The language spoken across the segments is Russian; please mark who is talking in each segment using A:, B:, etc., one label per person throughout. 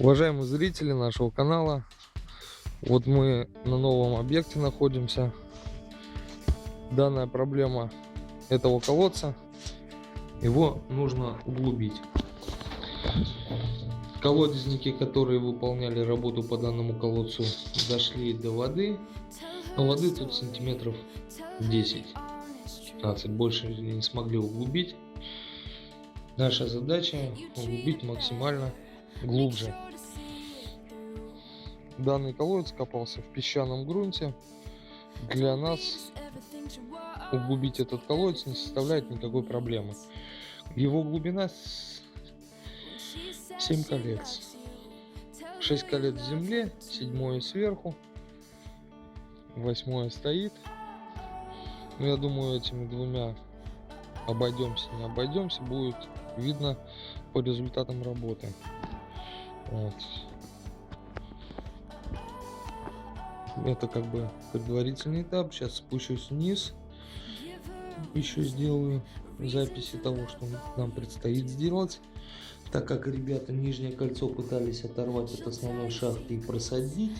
A: Уважаемые зрители нашего канала, вот мы на новом объекте находимся. Данная проблема этого колодца, его нужно углубить. Колодезники, которые выполняли работу по данному колодцу, дошли до воды, но воды тут сантиметров 10-15, больше не смогли углубить. Наша задача углубить максимально глубже. Данный колодец копался в песчаном грунте. Для нас углубить этот колодец не составляет никакой проблемы. Его глубина 7 колец. 6 колец в земле, 7 сверху, 8 стоит. Но я думаю, этими двумя обойдемся, не обойдемся, будет видно по результатам работы. Вот. Это как бы предварительный этап. Сейчас спущусь вниз, еще сделаю записи того, что нам предстоит сделать. Так как ребята нижнее кольцо пытались оторвать от основной шахты и просадить,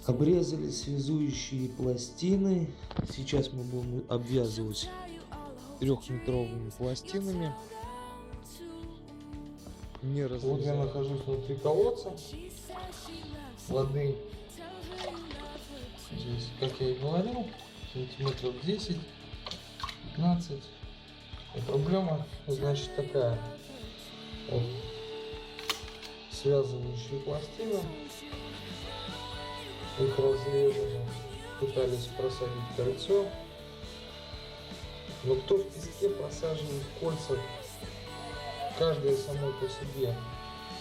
A: обрезали связующие пластины. Сейчас мы будем обвязывать 3-метровыми пластинами. Не разрезать. Вот я нахожусь внутри колодца. Воды здесь, как я и говорил, сантиметров 10-15. И проблема, значит, такая. Вот. Связывающие пластины, их разрезали, пытались просадить кольцо. Но кто в песке просаживает кольца, каждое само по себе.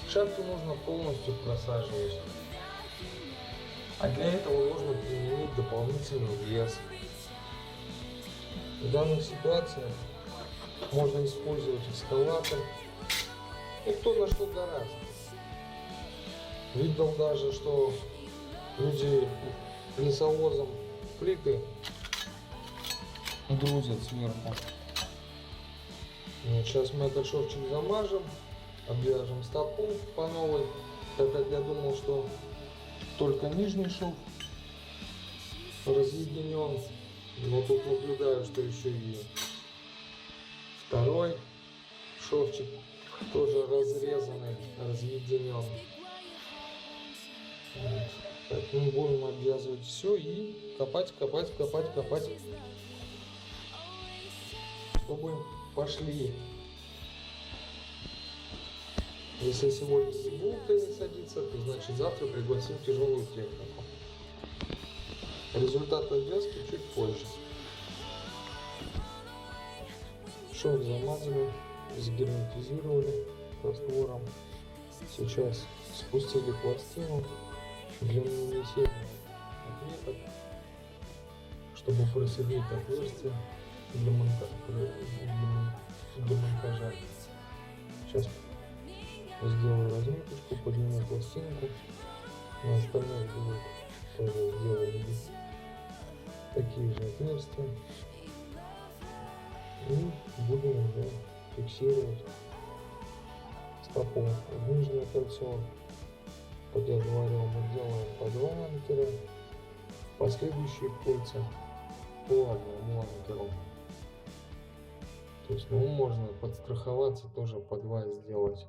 A: Шахту нужно полностью просаживать. А для этого нужно применить дополнительный вес. В данных ситуациях можно использовать экскаватор. И кто на что гораздо. Видел даже, что люди лесовозом плиты грузят сверху. Вот сейчас мы этот шовчик замажем, обвяжем стопу по новой, так как я думал, что только нижний шов разъединен, но тут наблюдаю, что еще и второй шовчик тоже разрезанный, разъединен. Вот. Так, мы будем обвязывать все и копать, чтобы пошли. Если сегодня не будут они садиться, то значит завтра пригласим тяжелую технику. Результат обвязки чуть позже. Шов замазали, загерметизировали раствором. Сейчас спустили пластину для нанесения отметок, чтобы просверлить отверстие для монтажа. Сейчас сделаю разметочку, подниму пластинку, на остальных будет тоже сделаю такие же отверстия и будем уже фиксировать стопу. В нижнее кольцо, как я говорил, мы делаем по 2 анкера, в последующие кольца по 1 анкеру. То есть, ну, можно подстраховаться, тоже по 2 сделать.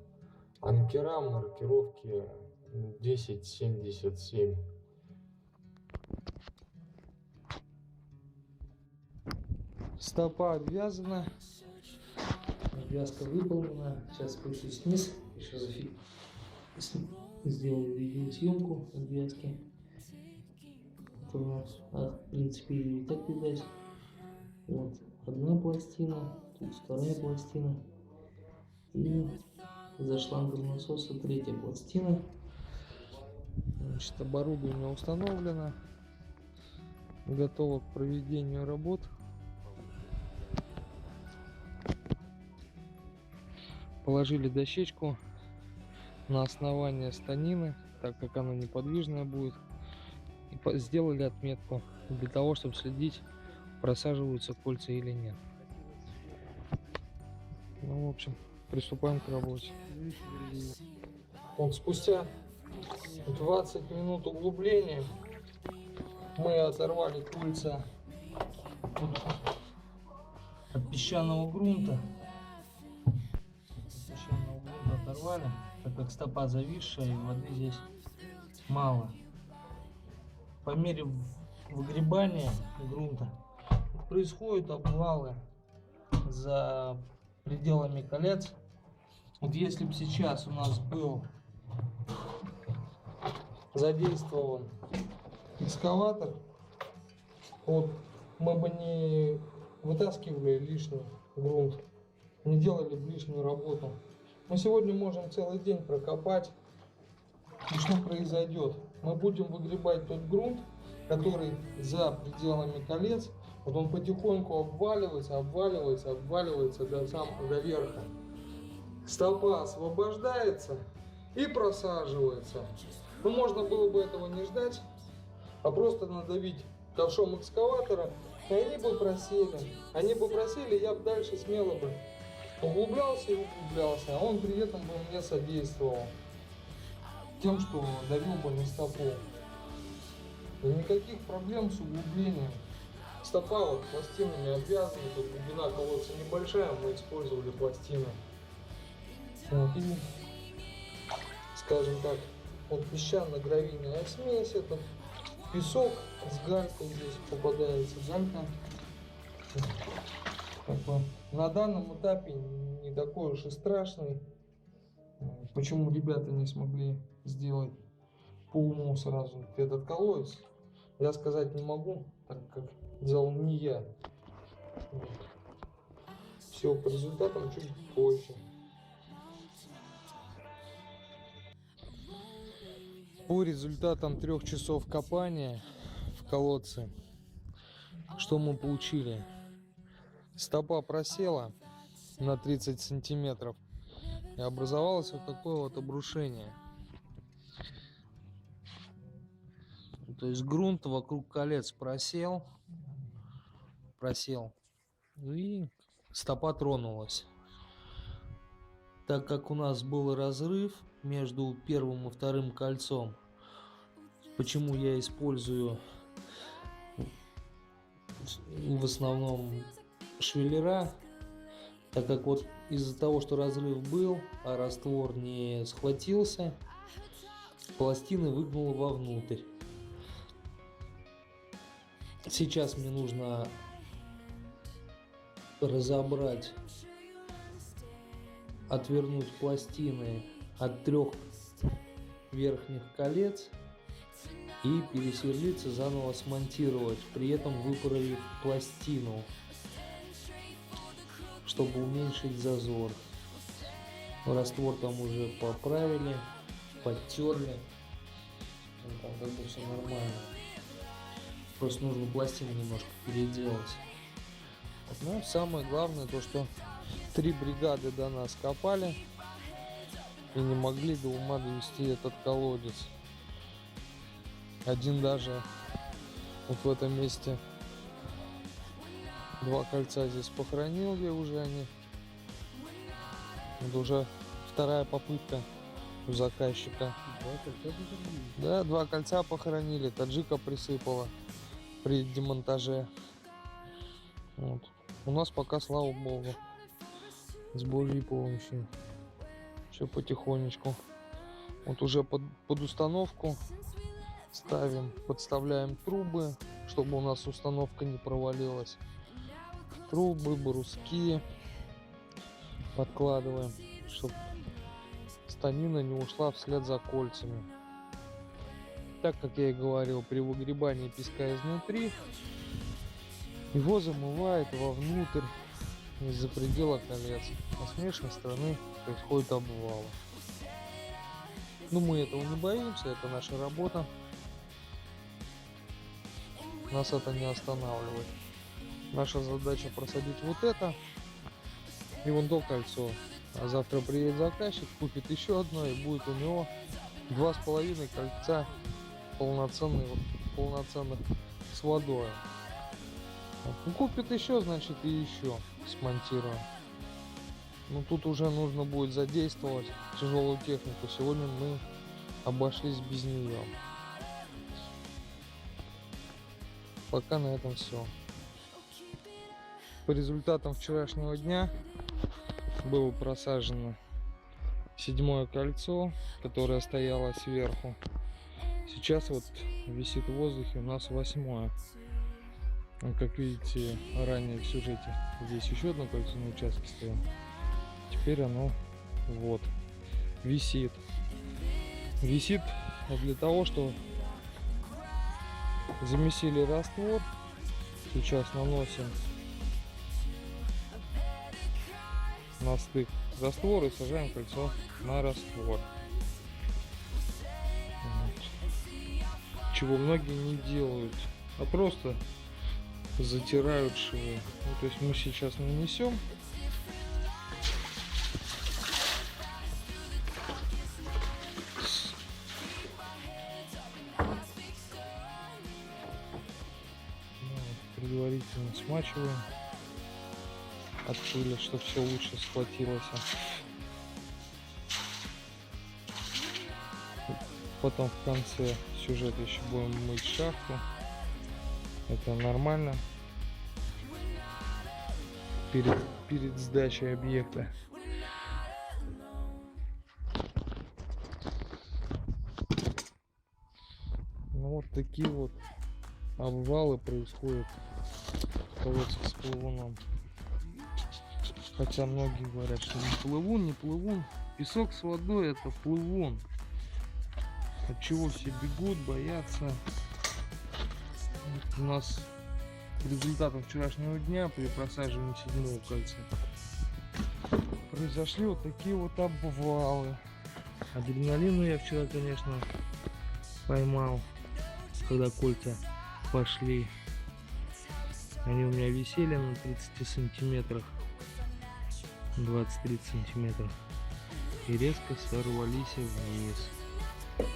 A: Анкера маркировки 1077. Стопа обвязана, обвязка выполнена. Сейчас спущусь вниз, еще сделаю видеосъемку обвязки. В принципе, и так видать. Вот одна пластина, тут вторая пластина. И за шлангом насоса 3-я пластина. Значит, оборудование установлено, готово к проведению работ. Положили дощечку на основание станины, так как она неподвижная будет, и сделали отметку для того, чтобы следить, просаживаются кольца или нет. Ну, в общем, приступаем к работе. Вот спустя 20 минут углубления мы оторвали кольца от песчаного грунта. Песчаного грунта оторвали, так как стопа зависшая и воды здесь мало. По мере выгребания грунта происходят обвалы за пределами колец. Вот если бы сейчас у нас был задействован экскаватор, вот, мы бы не вытаскивали лишний грунт, не делали бы лишнюю работу. Мы сегодня можем целый день прокопать. И что произойдет? Мы будем выгребать тот грунт, который за пределами колец, вот он потихоньку обваливается до верха. Стопа освобождается и просаживается. Ну, можно было бы этого не ждать, а просто надавить ковшом экскаватора, и они бы просели, я бы дальше смело бы углублялся, а он при этом бы мне содействовал тем, что давил бы на стопу. И никаких проблем с углублением. Стопа вот пластинами обвязана, тут глубина колодца небольшая, мы использовали пластины. Вот, и, скажем так, вот песчано-гравийная смесь, это песок с галькой здесь попадается, галька. Как бы на данном этапе не такой уж и страшный. Почему ребята не смогли сделать по уму сразу этот колодец, я сказать не могу, так как делал не я. Вот. Все по результатам чуть позже. По результатам 3 часов копания в колодце, что мы получили? Стопа просела на 30 сантиметров. И образовалось вот такое вот обрушение. То есть грунт вокруг колец просел, и стопа тронулась. Так как у нас был разрыв между первым и вторым кольцом, почему я использую в основном швеллера, так как вот из-за того, что разрыв был, а раствор не схватился, пластины выгнуло вовнутрь. Сейчас мне нужно разобрать, отвернуть пластины от 3 верхних колец и пересверлиться, заново смонтировать, при этом выправив пластину, чтобы уменьшить зазор. Раствор там уже поправили, подтерли, там как бы все нормально. Просто нужно пластину немножко переделать. Ну, самое главное то, что 3 бригады до нас копали и не могли до ума довести этот колодец. Один даже вот в этом месте 2 кольца здесь похоронил, где уже они. Это уже 2-я попытка у заказчика. 2 кольца похоронили? Да, 2 кольца похоронили, таджика присыпала при демонтаже. Вот. У нас пока, слава богу, с Божьей помощью все потихонечку. Вот уже под установку ставим, подставляем трубы, чтобы у нас установка не провалилась. Трубы, бруски подкладываем, чтобы станина не ушла вслед за кольцами. Так как я и говорил, при выгребании песка изнутри его замывает вовнутрь из-за предела колец, а с внешней стороны происходит обвал. Но мы этого не боимся, это наша работа. Нас это не останавливает. Наша задача просадить вот это и вон то кольцо. А завтра приедет заказчик, купит еще одно, и будет у него 2,5 кольца полноценных с водой. Вот. Купит еще, значит, и еще смонтируем. Но тут уже нужно будет задействовать тяжелую технику. Сегодня мы обошлись без нее. Пока на этом все. По результатам вчерашнего дня было просажено 7-е кольцо, которое стояло сверху. Сейчас вот висит в воздухе у нас 8-е. Как видите, ранее в сюжете здесь еще одно кольцо на участке стояло. Теперь оно вот висит. Висит для того, что замесили раствор. Сейчас наносим на стык раствор и сажаем кольцо на раствор. Вот. Чего многие не делают, а просто затирают швы. Ну, то есть мы сейчас нанесем. Предварительно смачиваем от пыли, чтобы все лучше схватилось. Потом в конце сюжета еще будем мыть шахту. Это нормально перед сдачей объекта. Ну вот такие вот обвалы происходят в колодцах с плавуном. Хотя многие говорят, что не плывун, не плывун. Песок с водой — это плывун. От чего все бегут, боятся. Вот у нас результатом вчерашнего дня при просаживании 7-го кольца произошли вот такие вот обвалы. Адреналину я вчера, конечно, поймал, когда кольца пошли. Они у меня висели на 30 сантиметрах, 20-30 сантиметров, и резко сорвались вниз.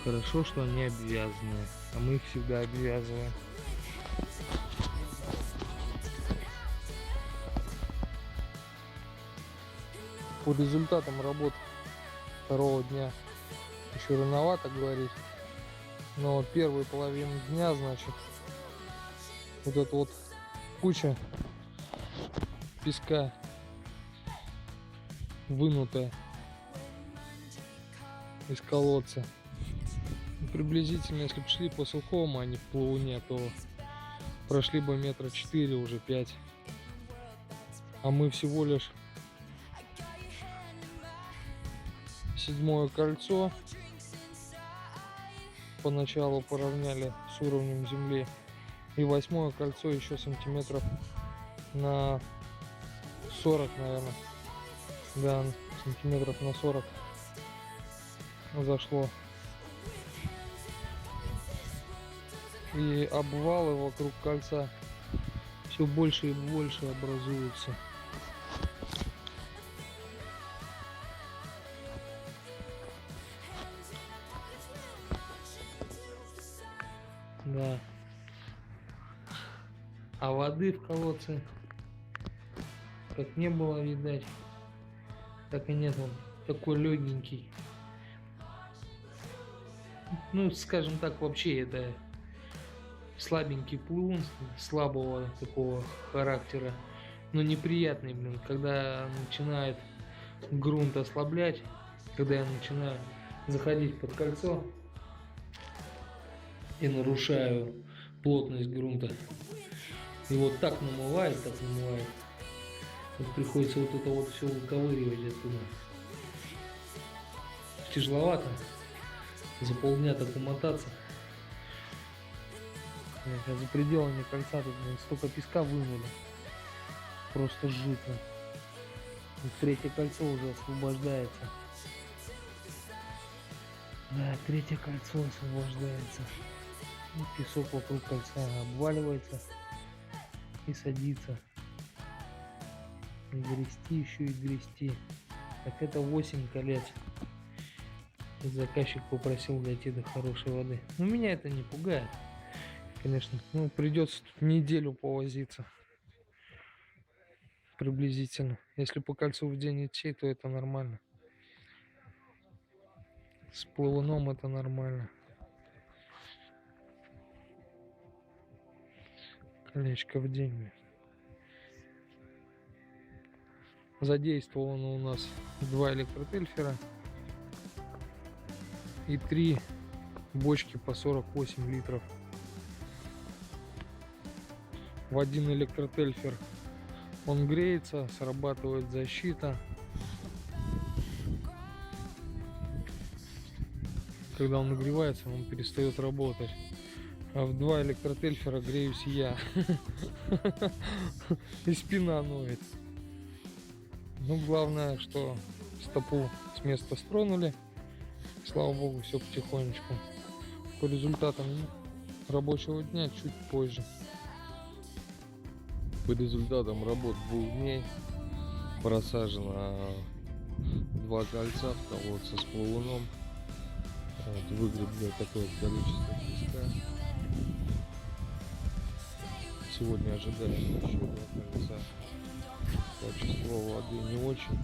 A: Хорошо, что они обвязаны, а мы их всегда обвязываем. По результатам работ второго дня еще рановато говорить, но первую половину дня, значит, вот эта вот куча песка, вынутая из колодца. Приблизительно, если бы шли по сухому, а не в плавуне, то прошли бы метра 4, уже 5. А мы всего лишь 7-е кольцо поначалу поравняли с уровнем земли, и 8-е кольцо еще сантиметров на 40, наверное, да, сантиметров на 40 зашло. И обвалы вокруг кольца все больше и больше образуются. Да. А воды в колодце как не было видать, так и нет. Он такой легенький. Ну, скажем так, вообще это слабенький плывун, слабого такого характера, но неприятный, блин, когда начинает грунт ослаблять, когда я начинаю заходить под кольцо и нарушаю плотность грунта, и вот так намывает, вот приходится вот это вот все выковыривать оттуда. Тяжеловато за полдня так умотаться. За пределами кольца тут, блин, столько песка вынули. Просто жутко. И 3-е кольцо уже освобождается. Да, 3-е кольцо освобождается. И песок вокруг кольца обваливается и садится. И грести, еще и грести. Так это 8 колец. И заказчик попросил дойти до хорошей воды. Но меня это не пугает. Конечно, ну, придется неделю повозиться. приблизительно. Если по кольцу в день идти, то это нормально. С плавуном это нормально. Колечко в день. Задействовано у нас 2 электротельфера и 3 бочки по 48 литров. В один электротельфер он греется, срабатывает защита. Когда он нагревается, он перестает работать. А в 2 электротельфера греюсь я. И спина ноет. Ну, главное, что стопу с места стронули. Слава богу, все потихонечку. По результатам рабочего дня чуть позже. По результатам работ 2 дней просажено 2 кольца в колодце с плавуном. Вот, выгребли такое количество песка. Сегодня ожидаем еще 2 кольца. Качество воды не очень.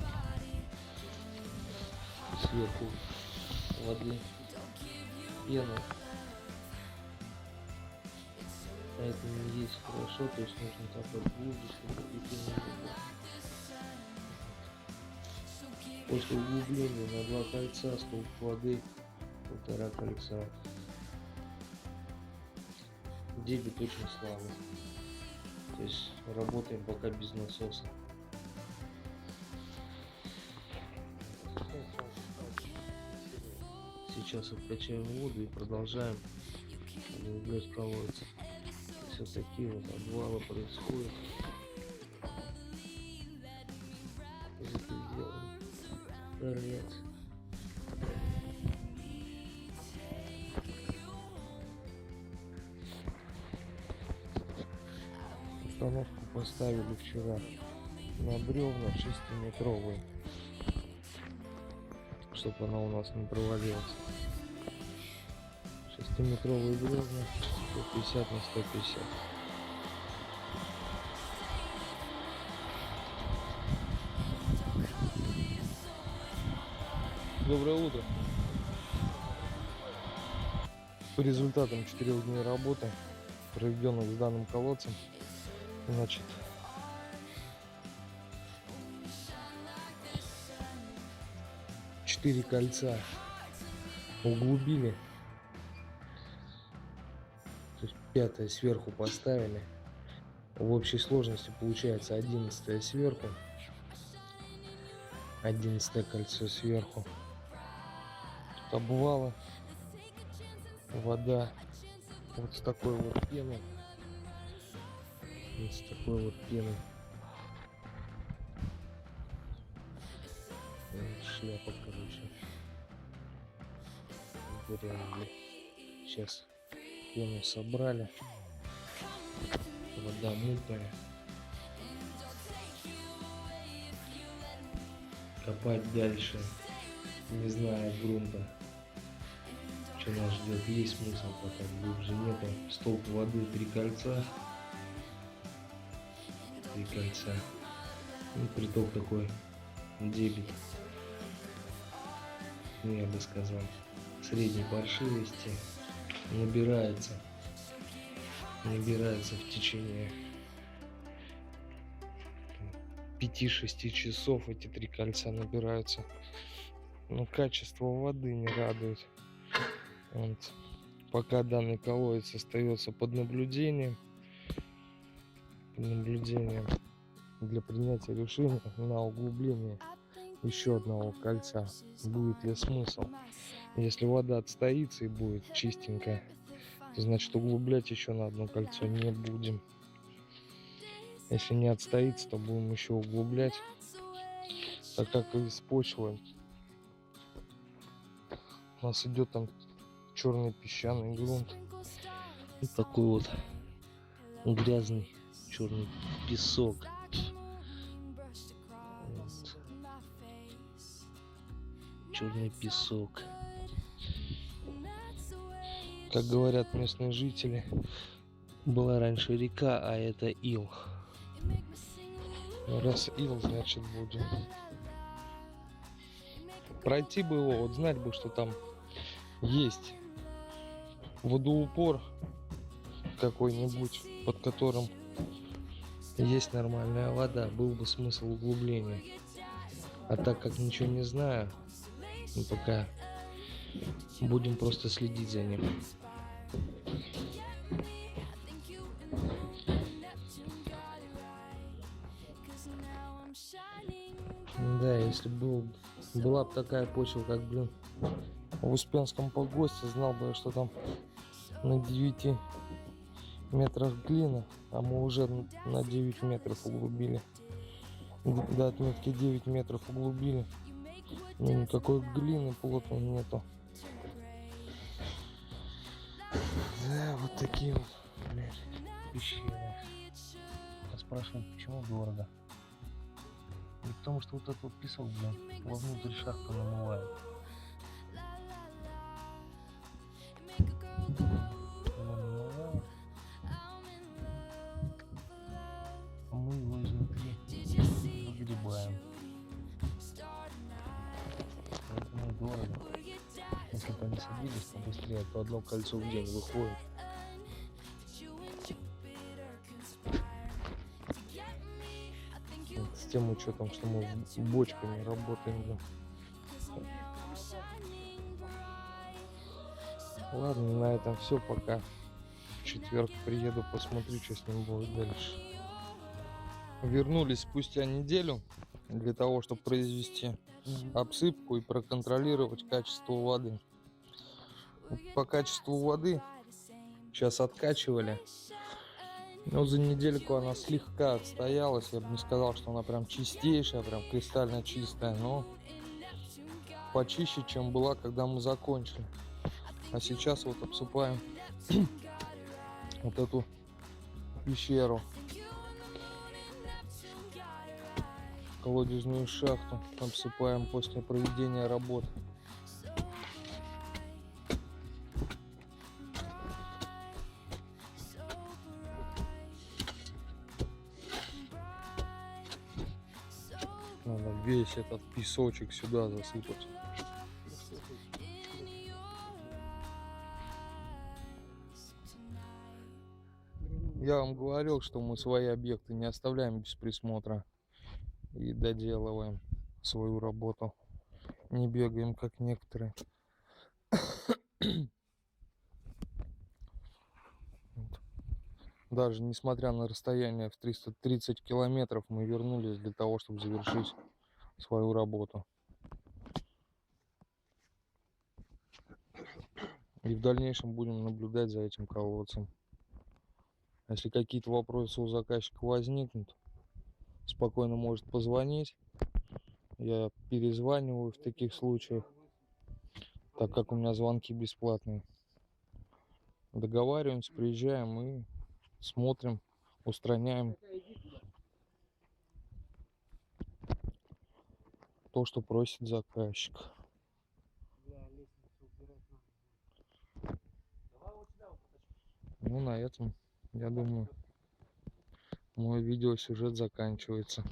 A: Сверху воды пена. А это не есть хорошо, то есть нужно капать глубже, чтобы пена не было. После углубления на 2 кольца столб воды 1,5 кольца. Дебит очень слабый. То есть работаем пока без насоса. Сейчас откачаем воду и продолжаем углублять колодец. Все такие вот обвалы происходят. Это сделаем. Торец. Установку поставили вчера на бревна 6-метровые, чтобы она у нас не провалилась. 6-метровые бревна 150 на 150. Доброе утро. По результатам 4 дней работы, проведенных с данным колодцем, значит, четыре кольца углубили, то есть 5-е сверху поставили. В общей сложности получается 11-е сверху, 11-е кольцо сверху. Тут обвалы, вода вот с такой вот пеной. Вот с такой вот пеной. Вот шляпа, короче. Грязный. Сейчас пену собрали. Вода мутная. Копать дальше, не зная грунта, что нас ждет. Есть смысл копать, глубже нету. Столб воды 3 кольца. 3 кольца. Ну, приток такой дебит. Ну, я бы сказал, средней паршивости. Набирается в течение 5-6 часов эти 3 кольца набираются. Но качество воды не радует. Вот. Пока данный колодец остается под наблюдением для принятия решения на углубление еще одного кольца. Будет ли смысл? Если вода отстоится и будет чистенькая, то значит углублять еще на одно кольцо не будем. Если не отстоится, то будем еще углублять, так как из почвы у нас идет там черный песчаный грунт. И такой вот грязный черный песок. Вот. Черный песок. Как говорят местные жители, была раньше река, а это ил. Раз ил, значит будем. Пройти бы его, вот знать бы, что там есть водоупор какой-нибудь, под которым есть нормальная вода, был бы смысл углубления. А так как ничего не знаю, ну, пока будем просто следить за ним. Да, если была бы такая почва, как, блин, в Успенском погосте, знал бы я, что там на 9 метрах глина, а мы уже на 9 метров углубили. До отметки 9 метров углубили. Ну, никакой глины плотной нету. Да, вот такие вот, блядь, пещеры. Я спрашиваю, почему дорого? И потому что вот этот вот песок, блин, вовнутрь шахты намывает. Мы его изнутри выгребаем. Поэтому дорого. Если бы они садились побыстрее, то одно кольцо в день выходит. Вот с тем учетом, что мы бочками работаем. Да. Ладно, на этом все. Пока. В четверг приеду, посмотрю, что с ним будет дальше. Вернулись спустя неделю для того, чтобы произвести обсыпку и проконтролировать качество воды. По качеству воды сейчас откачивали. Но за недельку она слегка отстоялась. Я бы не сказал, что она прям чистейшая, прям кристально чистая, но почище, чем была, когда мы закончили. А сейчас вот обсыпаем вот эту пещеру, колодезную шахту обсыпаем после проведения работ. Надо весь этот песочек сюда засыпать. Я вам говорил, что мы свои объекты не оставляем без присмотра и доделываем свою работу. Не бегаем, как некоторые. Даже несмотря на расстояние в 330 километров, мы вернулись для того, чтобы завершить свою работу. И в дальнейшем будем наблюдать за этим колодцем. Если какие-то вопросы у заказчика возникнут, спокойно может позвонить. Я перезваниваю в таких случаях, так как у меня звонки бесплатные. Договариваемся, приезжаем и смотрим, устраняем то, что просит заказчик. Ну, на этом, я думаю, мой видеосюжет заканчивается.